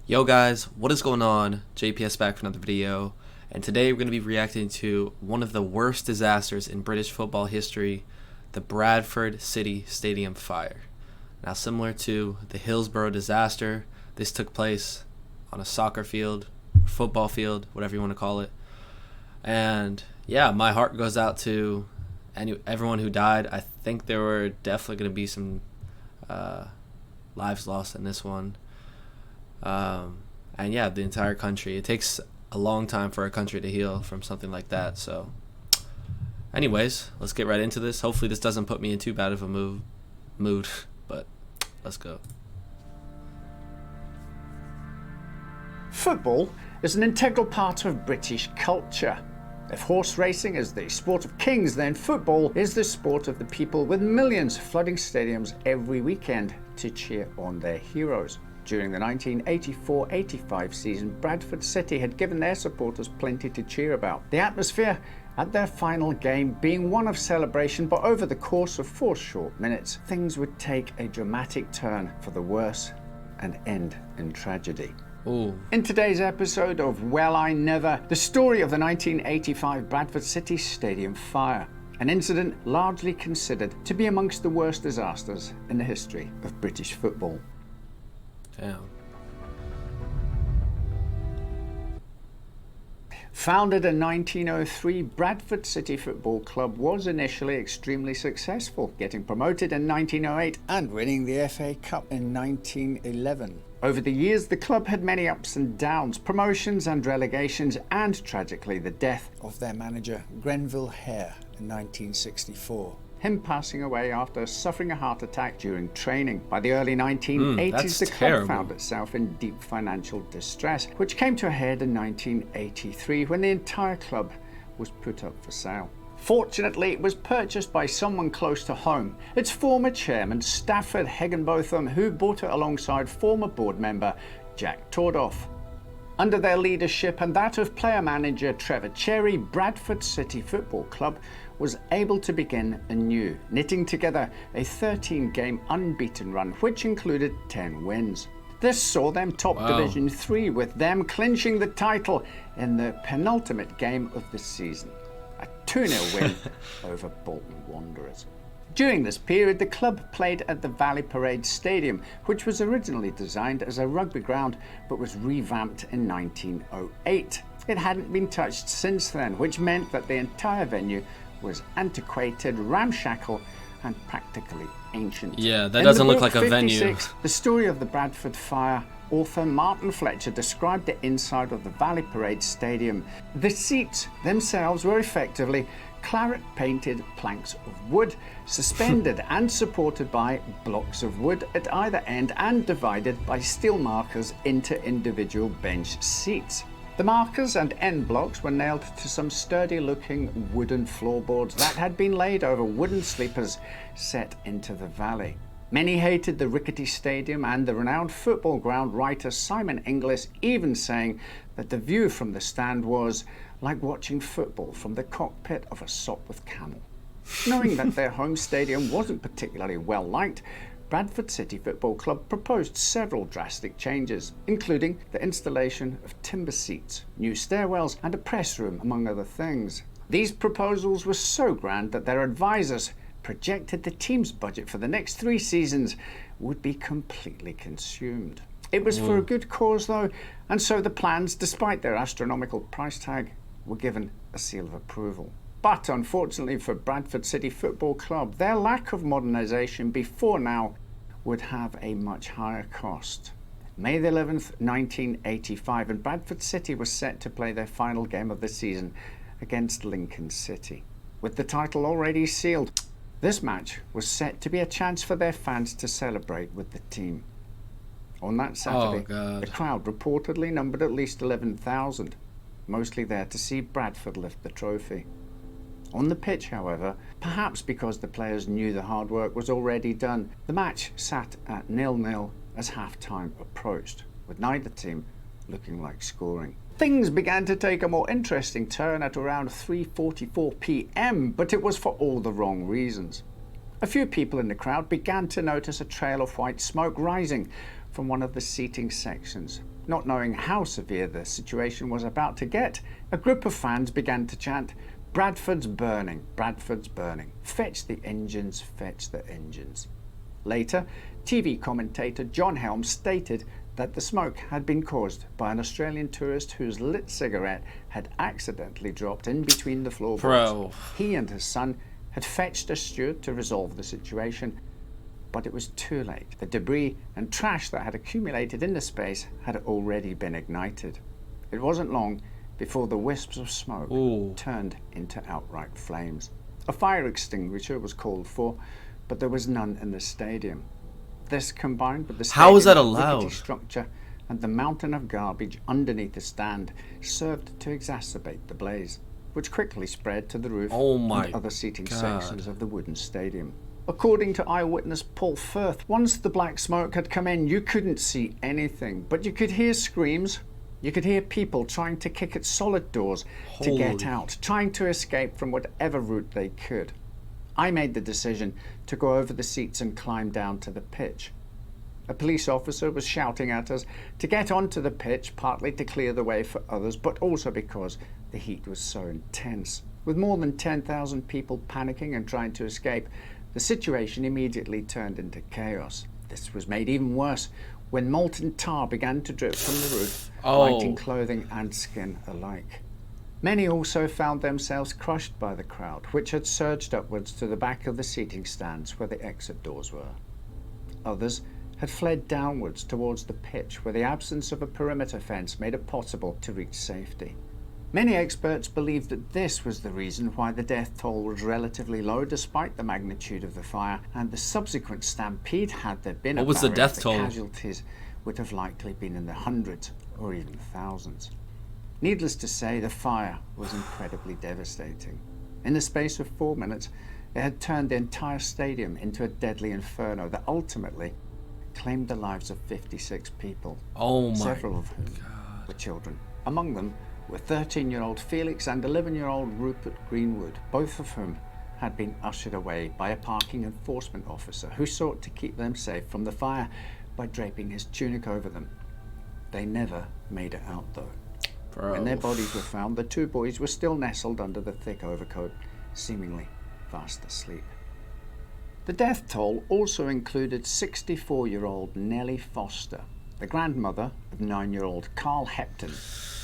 Yo guys, what is going on? JPS back for another video, and today we're going to be reacting to one of the worst disasters in British football history, the Bradford City Stadium fire. Now, similar to the Hillsborough disaster, this took place on a soccer field, football field, whatever you want to call it. And yeah, my heart goes out to everyone who died. I think there were definitely going to be some lives lost in this one. And yeah, the entire country. It takes a long time for a country to heal from something like that. So anyways, let's get right into this. Hopefully this doesn't put me in too bad of a mood, but let's go. Football is an integral part of British culture. If horse racing is the sport of kings, then football is the sport of the people, with millions flooding stadiums every weekend to cheer on their heroes. During the 1984-85 season, Bradford City had given their supporters plenty to cheer about. The atmosphere at their final game being one of celebration, but over the course of 4 short minutes, things would take a dramatic turn for the worse and end in tragedy. Ooh. In today's episode of Well I Never, the story of the 1985 Bradford City Stadium fire, an incident largely considered to be amongst the worst disasters in the history of British football. Damn. Founded in 1903, Bradford City Football Club was initially extremely successful, getting promoted in 1908 and winning the FA Cup in 1911. Over the years, the club had many ups and downs, promotions and relegations, and tragically the death of their manager, Grenville Hare, in 1964. Him passing away after suffering a heart attack during training. By the early 1980s, the club found itself in deep financial distress, which came to a head in 1983 when the entire club was put up for sale. Fortunately, it was purchased by someone close to home, its former chairman, Stafford Higginbotham, who bought it alongside former board member Jack Tordoff. Under their leadership and that of player-manager Trevor Cherry, Bradford City Football Club was able to begin anew, knitting together a 13-game unbeaten run, which included 10 wins. This saw them top Division 3, with them clinching the title in the penultimate game of the season, a 2-0 win over Bolton Wanderers. During this period, the club played at the Valley Parade Stadium, which was originally designed as a rugby ground but was revamped in 1908. It hadn't been touched since then, which meant that the entire venue was antiquated, ramshackle, and practically ancient. Yeah, that doesn't look like a venue. The story of the Bradford fire, author Martin Fletcher described the inside of the Valley Parade Stadium. The seats themselves were effectively claret-painted planks of wood, suspended and supported by blocks of wood at either end and divided by steel markers into individual bench seats. The markers and end blocks were nailed to some sturdy-looking wooden floorboards that had been laid over wooden sleepers set into the valley. Many hated the rickety stadium, and the renowned football ground writer Simon Inglis even saying that the view from the stand was like watching football from the cockpit of a Sopwith Camel. Knowing that their home stadium wasn't particularly well liked, Bradford City Football Club proposed several drastic changes, including the installation of timber seats, new stairwells, and a press room, among other things. These proposals were so grand that their advisors projected the team's budget for the next 3 seasons would be completely consumed. It was for a good cause, though, and so the plans, despite their astronomical price tag, were given a seal of approval. But unfortunately for Bradford City Football Club, their lack of modernisation before now would have a much higher cost. May the 11th, 1985, and Bradford City was set to play their final game of the season against Lincoln City. With the title already sealed, this match was set to be a chance for their fans to celebrate with the team. On that Saturday, the crowd reportedly numbered at least 11,000, mostly there to see Bradford lift the trophy. On the pitch, however, perhaps because the players knew the hard work was already done, the match sat at 0-0 as half-time approached, with neither team looking like scoring. Things began to take a more interesting turn at around 3:44 p.m, but it was for all the wrong reasons. A few people in the crowd began to notice a trail of white smoke rising from one of the seating sections. Not knowing how severe the situation was about to get, a group of fans began to chant, "Bradford's burning, Bradford's burning. Fetch the engines, fetch the engines." Later, TV commentator John Helm stated that the smoke had been caused by an Australian tourist whose lit cigarette had accidentally dropped in between the floorboards. He and his son had fetched a steward to resolve the situation, but it was too late. The debris and trash that had accumulated in the space had already been ignited. It wasn't long before the wisps of smoke turned into outright flames. A fire extinguisher was called for, but there was none in the stadium. This, combined with the How is that stadium's allowed? rickety structure and the mountain of garbage underneath the stand, served to exacerbate the blaze, which quickly spread to the roof and other seating sections of the wooden stadium. According to eyewitness Paul Firth, once the black smoke had come in, you couldn't see anything, but you could hear screams. You could hear people trying to kick at solid doors to get out, trying to escape from whatever route they could. I made the decision to go over the seats and climb down to the pitch. A police officer was shouting at us to get onto the pitch, partly to clear the way for others, but also because the heat was so intense. With more than 10,000 people panicking and trying to escape, the situation immediately turned into chaos. This was made even worse when molten tar began to drip from the roof, lighting clothing and skin alike. Many also found themselves crushed by the crowd, which had surged upwards to the back of the seating stands where the exit doors were. Others had fled downwards towards the pitch, where the absence of a perimeter fence made it possible to reach safety. Many experts believe that this was the reason why the death toll was relatively low despite the magnitude of the fire and the subsequent stampede. Had there been What was the death toll? Casualties would have likely been in the hundreds or even thousands. Needless to say, the fire was incredibly devastating. In the space of 4 minutes, it had turned the entire stadium into a deadly inferno that ultimately claimed the lives of 56 people, several of whom were children. Among them were 13-year-old Felix and 11-year-old Rupert Greenwood, both of whom had been ushered away by a parking enforcement officer who sought to keep them safe from the fire by draping his tunic over them. They never made it out, though. When their bodies were found, the two boys were still nestled under the thick overcoat, seemingly fast asleep. The death toll also included 64-year-old Nellie Foster, the grandmother of 9-year-old Carl Hepton,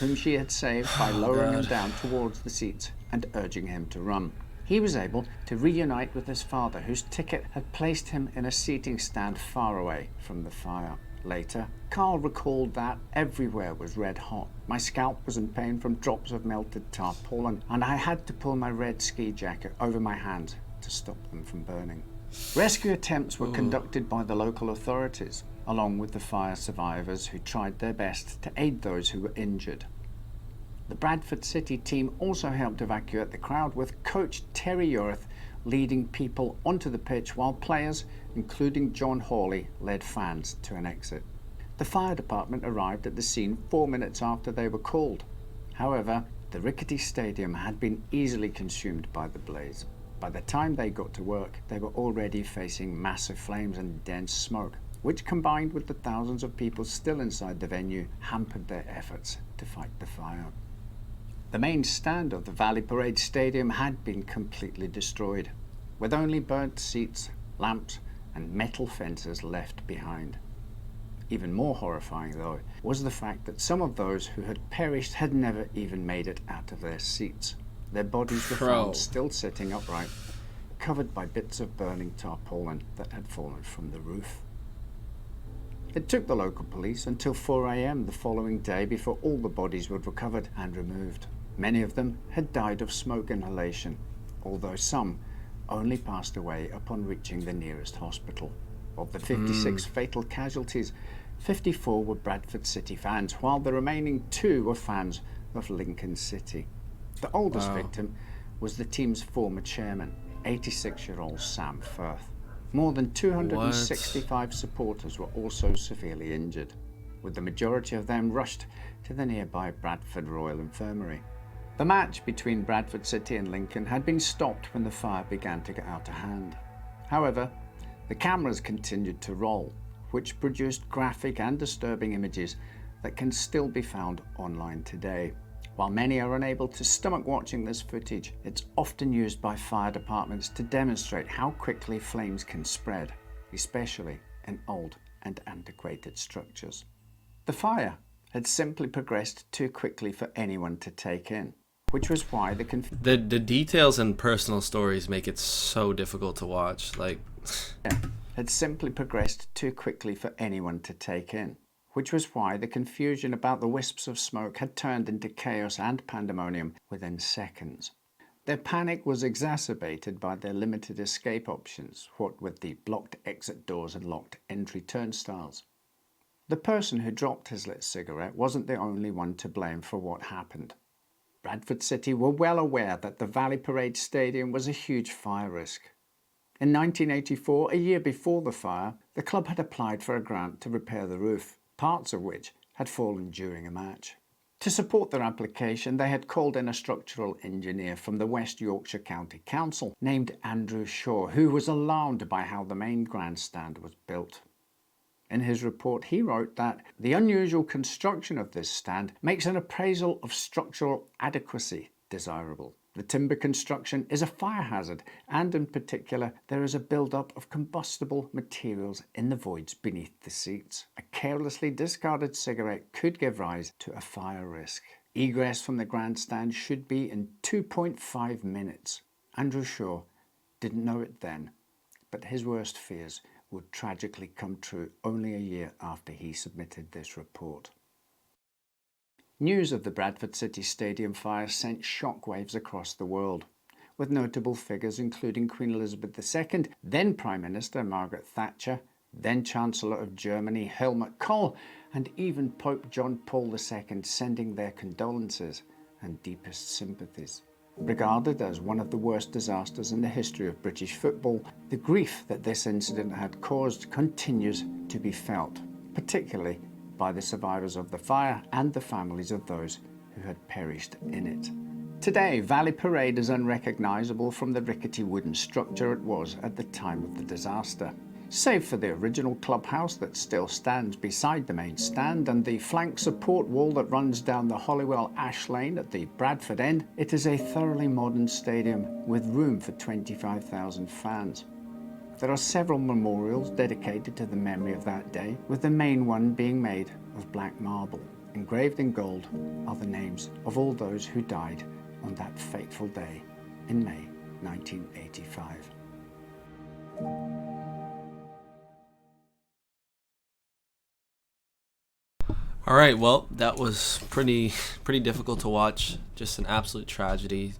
whom she had saved by lowering him down towards the seats and urging him to run. He was able to reunite with his father, whose ticket had placed him in a seating stand far away from the fire. Later, Carl recalled that everywhere was red hot. My scalp was in pain from drops of melted tarpaulin, and I had to pull my red ski jacket over my hands to stop them from burning. Rescue attempts were conducted by the local authorities, along with the fire survivors who tried their best to aid those who were injured. The Bradford City team also helped evacuate the crowd, with coach Terry Urith leading people onto the pitch while players, including John Hawley, led fans to an exit. The fire department arrived at the scene 4 minutes after they were called. However, the rickety stadium had been easily consumed by the blaze. By the time they got to work, they were already facing massive flames and dense smoke, which, combined with the thousands of people still inside the venue, hampered their efforts to fight the fire. The main stand of the Valley Parade Stadium had been completely destroyed, with only burnt seats, lamps, and metal fences left behind. Even more horrifying, though, was the fact that some of those who had perished had never even made it out of their seats. Their bodies were found still sitting upright, covered by bits of burning tarpaulin that had fallen from the roof. It took the local police until 4 a.m. the following day before all the bodies were recovered and removed. Many of them had died of smoke inhalation, although some only passed away upon reaching the nearest hospital. Of the 56 fatal casualties, 54 were Bradford City fans, while the remaining 2 were fans of Lincoln City. The oldest victim was the team's former chairman, 86-year-old Sam Firth. More than 265 supporters were also severely injured, with the majority of them rushed to the nearby Bradford Royal Infirmary. The match between Bradford City and Lincoln had been stopped when the fire began to get out of hand. However, the cameras continued to roll, which produced graphic and disturbing images that can still be found online today. While many are unable to stomach watching this footage, it's often used by fire departments to demonstrate how quickly flames can spread, especially in old and antiquated structures. The fire had simply progressed too quickly for anyone to take in, which was why the details and personal stories make it so difficult to watch. Had simply progressed too quickly for anyone to take in, which was why the confusion about the wisps of smoke had turned into chaos and pandemonium within seconds. Their panic was exacerbated by their limited escape options, what with the blocked exit doors and locked entry turnstiles. The person who dropped his lit cigarette wasn't the only one to blame for what happened. Bradford City were well aware that the Valley Parade Stadium was a huge fire risk. In 1984, a year before the fire, the club had applied for a grant to repair the roof, parts of which had fallen during a match. To support their application, they had called in a structural engineer from the West Yorkshire County Council named Andrew Shaw, who was alarmed by how the main grandstand was built. In his report, he wrote that the unusual construction of this stand makes an appraisal of structural adequacy desirable. The timber construction is a fire hazard, and in particular, there is a build-up of combustible materials in the voids beneath the seats. A carelessly discarded cigarette could give rise to a fire risk. Egress from the grandstand should be in 2.5 minutes. Andrew Shaw didn't know it then, but his worst fears would tragically come true only a year after he submitted this report. News of the Bradford City Stadium fire sent shockwaves across the world, with notable figures including Queen Elizabeth II, then Prime Minister Margaret Thatcher, then Chancellor of Germany Helmut Kohl, and even Pope John Paul II sending their condolences and deepest sympathies. Regarded as one of the worst disasters in the history of British football, the grief that this incident had caused continues to be felt, particularly by the survivors of the fire and the families of those who had perished in it. Today, Valley Parade is unrecognisable from the rickety wooden structure it was at the time of the disaster. Save for the original clubhouse that still stands beside the main stand and the flank support wall that runs down the Holywell Ash Lane at the Bradford end, it is a thoroughly modern stadium with room for 25,000 fans. There are several memorials dedicated to the memory of that day, with the main one being made of black marble. Engraved in gold are the names of all those who died on that fateful day in May 1985. All right, well, that was pretty difficult to watch. Just an absolute tragedy.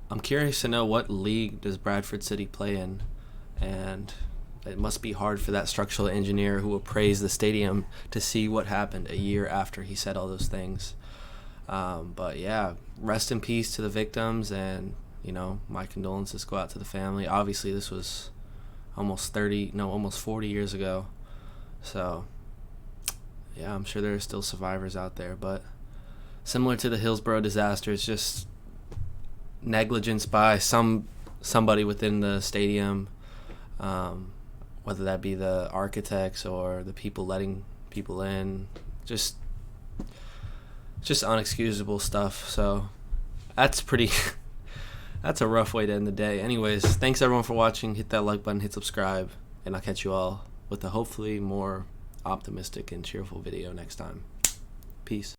I'm curious to know what league does Bradford City play in, and it must be hard for that structural engineer who appraised the stadium to see what happened a year after he said all those things. But yeah, rest in peace to the victims, and my condolences go out to the family. Obviously, this was almost 40 years ago, so yeah, I'm sure there are still survivors out there. But similar to the Hillsborough disaster, it's just negligence by somebody within the stadium, whether that be the architects or the people letting people in, just unexcusable stuff. So that's that's a rough way to end the day. Anyways, thanks everyone for watching. Hit that like button, hit subscribe, and I'll catch you all with a hopefully more optimistic and cheerful video next time. Peace.